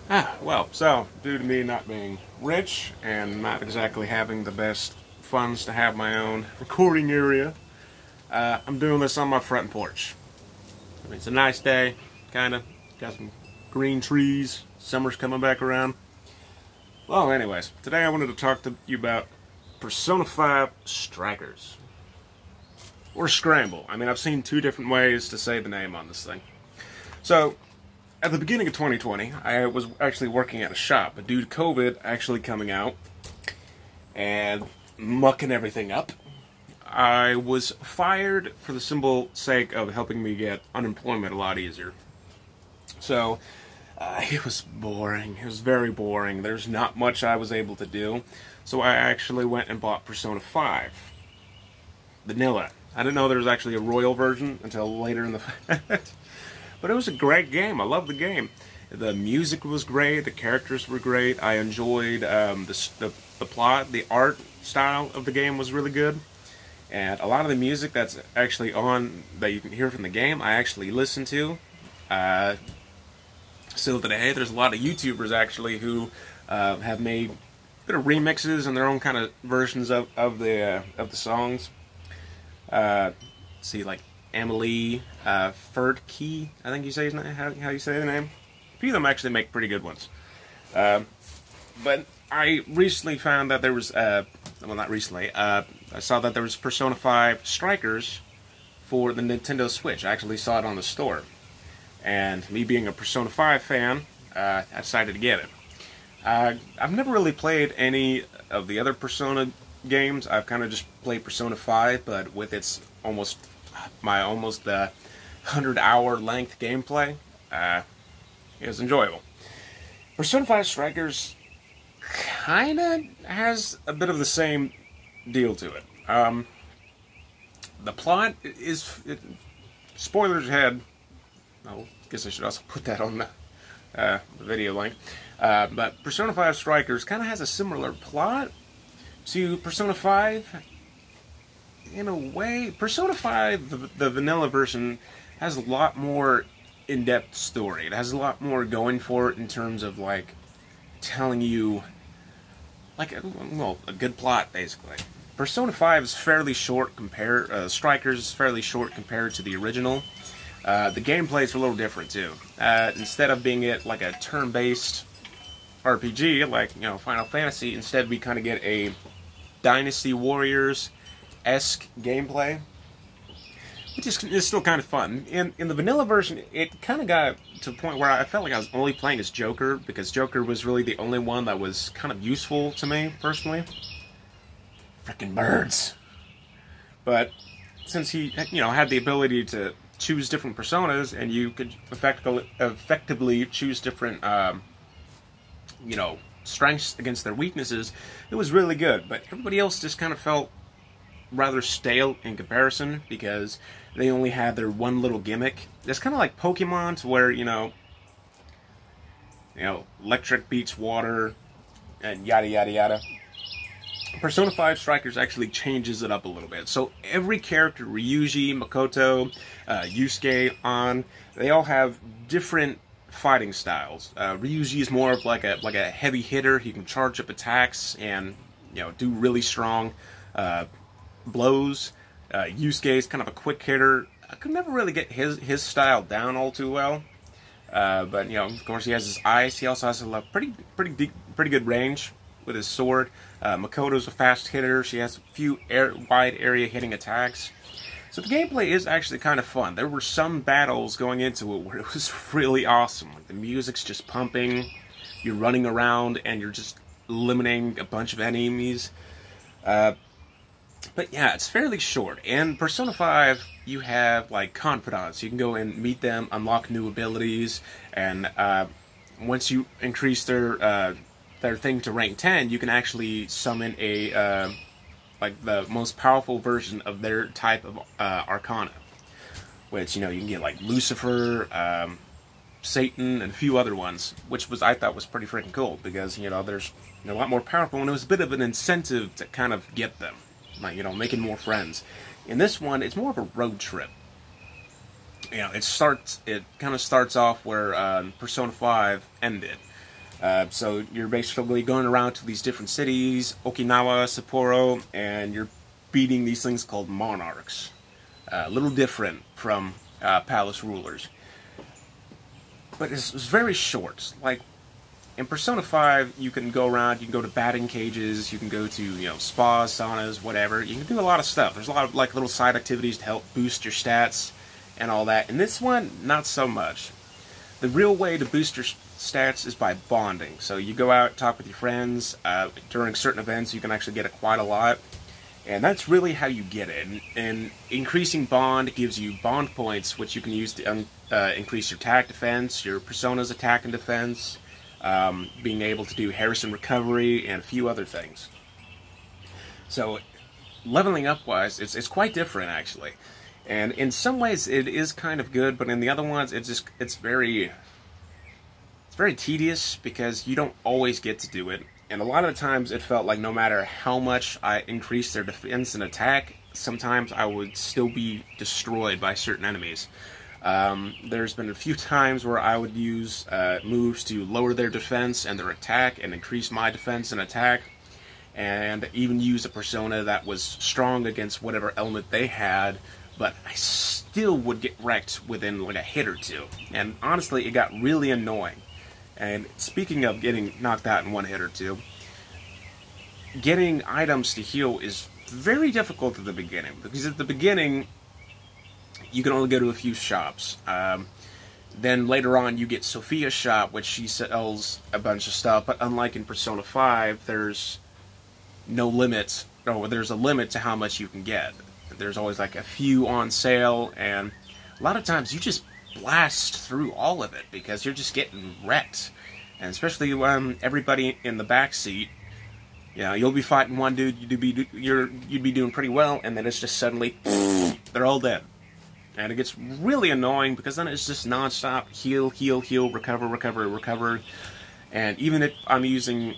So due to me not being rich and not exactly having the best funds to have my own recording area, I'm doing this on my front porch. I mean, it's a nice day, kinda. Got some green trees, summer's coming back around. Well, anyways, today I wanted to talk to you about Persona 5 Strikers. Or Scramble. I mean, I've seen two different ways to say the name on this thing. So, at the beginning of 2020, I was actually working at a shop, but due to COVID actually coming out and mucking everything up, I was fired for the simple sake of helping me get unemployment a lot easier. So, it was boring. It was very boring. There's not much I was able to do. So I actually went and bought Persona 5. Vanilla. I didn't know there was actually a royal version until later in the fact. But it was a great game. I loved the game. The music was great. The characters were great. I enjoyed the plot. The art style of the game was really good. And a lot of the music that's actually on, that you can hear from the game, I actually listened to. Still today, there's a lot of YouTubers actually who have made bit of remixes and their own kind of versions of the songs. See, like Emily Ferdkey, I think you say his name, how you say the name. A few of them actually make pretty good ones. But I recently found that there was, well, not recently, I saw that there was Persona 5 Strikers for the Nintendo Switch. I actually saw it on the store. And me being a Persona 5 fan, I decided to get it. I've never really played any of the other Persona games. I've kind of just played Persona 5, but with its almost 100-hour length gameplay, it was enjoyable. Persona 5 Strikers kind of has a bit of the same deal to it. The plot is... spoilers ahead. I guess I should also put that on the video link. But Persona 5 Strikers kind of has a similar plot to Persona 5 in a way. Persona 5, the vanilla version, has a lot more in-depth story. It has a lot more going for it in terms of, like, telling you, like, well, a good plot, basically. Persona 5 is fairly short Strikers is fairly short compared to the original. The gameplay is a little different, too. Instead of being like a turn-based RPG, like, you know, Final Fantasy, instead we kind of get a Dynasty Warriors-esque gameplay, which is still kind of fun. In the vanilla version, it kind of got to the point where I felt like I was only playing as Joker, because Joker was really the only one that was kind of useful to me, personally. Frickin' birds! But since he, you know, had the ability to choose different personas, and you could effectively choose different, you know, strengths against their weaknesses, it was really good. But everybody else just kind of felt rather stale in comparison, because they only had their one little gimmick. It's kind of like Pokemon, to where, you know, electric beats water, and yada yada yada. Persona 5 Strikers actually changes it up a little bit. So every character, Ryuji, Makoto, Yusuke, Ann, they all have different fighting styles. Ryuji is more of like a heavy hitter. He can charge up attacks and, you know, do really strong blows. Yusuke is kind of a quick hitter. I could never really get his style down all too well. But, you know, of course he has his ice. He also has a pretty good range with his sword. Makoto's a fast hitter. She has a few wide area hitting attacks. So the gameplay is actually kind of fun. There were some battles going into it where it was really awesome. Like, the music's just pumping, you're running around, and you're just eliminating a bunch of enemies. But yeah, it's fairly short. In Persona 5, you have, like, confidants. You can go and meet them, unlock new abilities, and once you increase their thing to rank 10, you can actually summon a, like, the most powerful version of their type of Arcana. Which, you know, you can get, like, Lucifer, Satan, and a few other ones, which I thought was pretty freaking cool, because, you know, there's a lot more powerful, and it was a bit of an incentive to kind of get them. Like, you know, making more friends. In this one, it's more of a road trip. You know, it kind of starts off where Persona 5 ended. So you're basically going around to these different cities, Okinawa, Sapporo, and you're beating these things called monarchs. A little different from palace rulers. But it's very short. Like, in Persona 5, you can go around, you can go to batting cages, you can go to, you know, spas, saunas, whatever. You can do a lot of stuff. There's a lot of, like, little side activities to help boost your stats and all that. In this one, not so much. The real way to boost your stats is by bonding. So you go out, talk with your friends. During certain events, you can actually get it quite a lot. And that's really how you get it. And increasing bond gives you bond points, which you can use to increase your attack defense, your Persona's attack and defense, being able to do Harrison recovery, and a few other things. So, leveling up-wise, it's quite different, actually. And in some ways, it is kind of good, but in the other ones, it's very tedious, because you don't always get to do it. And a lot of the times, it felt like no matter how much I increased their defense and attack, sometimes I would still be destroyed by certain enemies. There's been a few times where I would use moves to lower their defense and their attack and increase my defense and attack, and even use a Persona that was strong against whatever element they had, but I still would get wrecked within like a hit or two. And honestly, it got really annoying. And speaking of getting knocked out in one hit or two, getting items to heal is very difficult at the beginning, because at the beginning, you can only go to a few shops. Then later on, you get Sophia's shop, which she sells a bunch of stuff, but unlike in Persona 5, there's no limit, or there's a limit to how much you can get. There's always like a few on sale, and a lot of times you just blast through all of it, because you're just getting wrecked. And especially when everybody in the back seat, you know, you'll be fighting one dude, you'd be doing pretty well, and then it's just suddenly, they're all dead. And it gets really annoying, because then it's just non-stop heal, heal, heal, recover, recover, recover. And even if I'm using,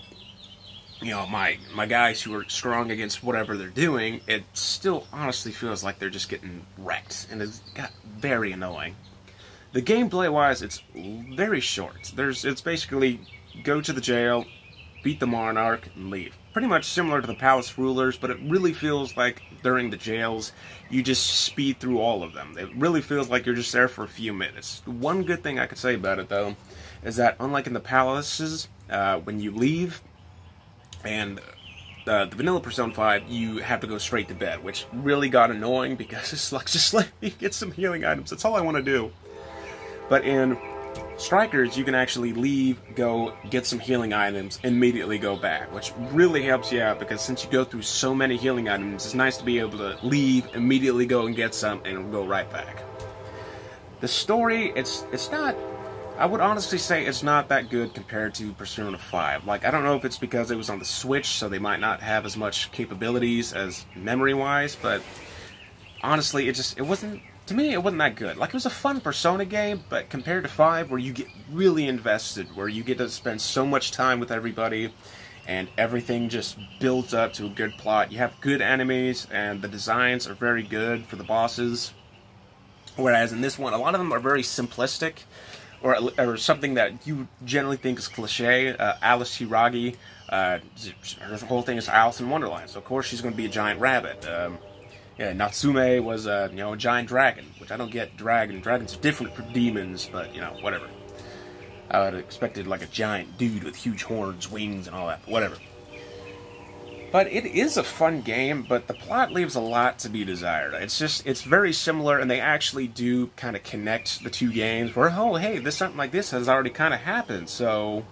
you know, my guys who are strong against whatever they're doing, it still honestly feels like they're just getting wrecked. And it's got very annoying. The gameplay-wise, it's very short. It's basically go to the jail, beat the monarch, and leave. Pretty much similar to the palace rulers, but it really feels like during the jails, you just speed through all of them. It really feels like you're just there for a few minutes. One good thing I could say about it, though, is that unlike in the palaces, when you leave, and the vanilla Persona 5, you have to go straight to bed, which really got annoying, because it's like, just let me get some healing items. That's all I want to do. But in Strikers, you can actually leave, go, get some healing items, immediately go back, which really helps you out, because since you go through so many healing items, it's nice to be able to leave, immediately go and get some, and go right back. The story, it's not, I would honestly say it's not that good compared to Persona 5. Like, I don't know if it's because it was on the Switch, so they might not have as much capabilities as memory-wise, but honestly, it wasn't, to me, it wasn't that good. Like, it was a fun Persona game, but compared to 5, where you get really invested, where you get to spend so much time with everybody, and everything just builds up to a good plot. You have good enemies, and the designs are very good for the bosses. Whereas in this one, a lot of them are very simplistic, or something that you generally think is cliche. Alice Hiragi, her whole thing is Alice in Wonderland, so of course she's going to be a giant rabbit. Yeah, Natsume was a giant dragon, which I don't get. Dragons are different from demons, but whatever. I would have expected like a giant dude with huge horns, wings, and all that. But whatever. But it is a fun game, but the plot leaves a lot to be desired. It's very similar, and they actually do kind of connect the two games. Where, oh, hey, something like this has already kind of happened, so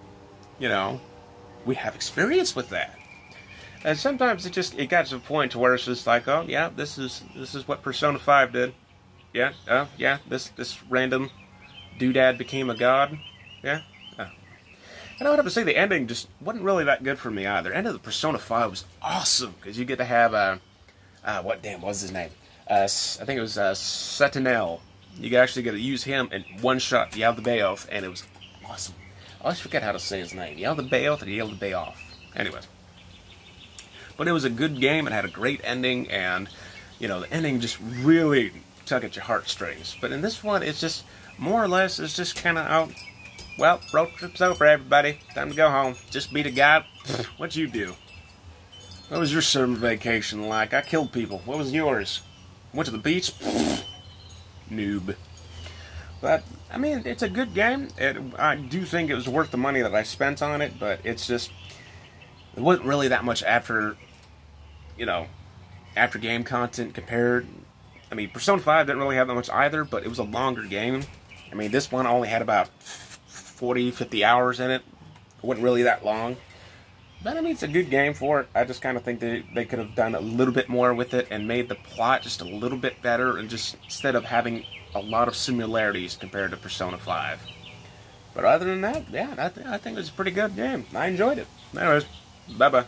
we have experience with that. And sometimes it got to a point to where it's just like, oh yeah, this is what Persona 5 did. Yeah, oh yeah, this random doodad became a god. Yeah. Oh. And I would have to say the ending just wasn't really that good for me either. The end of the Persona 5 was awesome, because you get to have what was his name? I think it was Sentinel. You actually get to use him and one-shot Yaldabaoth, and it was awesome. I always forget how to say his name. Yaldabaoth or Yaldabaoth. Anyways. But it was a good game, it had a great ending, and, the ending just really tug at your heartstrings. But in this one, it's just, more or less, it's just kind of out well, road trip's over, everybody. Time to go home. Just beat a guy. What'd you do? What was your summer vacation like? I killed people. What was yours? Went to the beach? Noob. But, I mean, it's a good game. I do think it was worth the money that I spent on it, but it's just... It wasn't really that much after game content compared. I mean, Persona 5 didn't really have that much either, but it was a longer game. I mean, this one only had about 40, 50 hours in it. It wasn't really that long. But, I mean, it's a good game for it. I just kind of think they could have done a little bit more with it and made the plot just a little bit better, and just instead of having a lot of similarities compared to Persona 5. But other than that, yeah, I think it was a pretty good game. I enjoyed it. Anyways, bye-bye.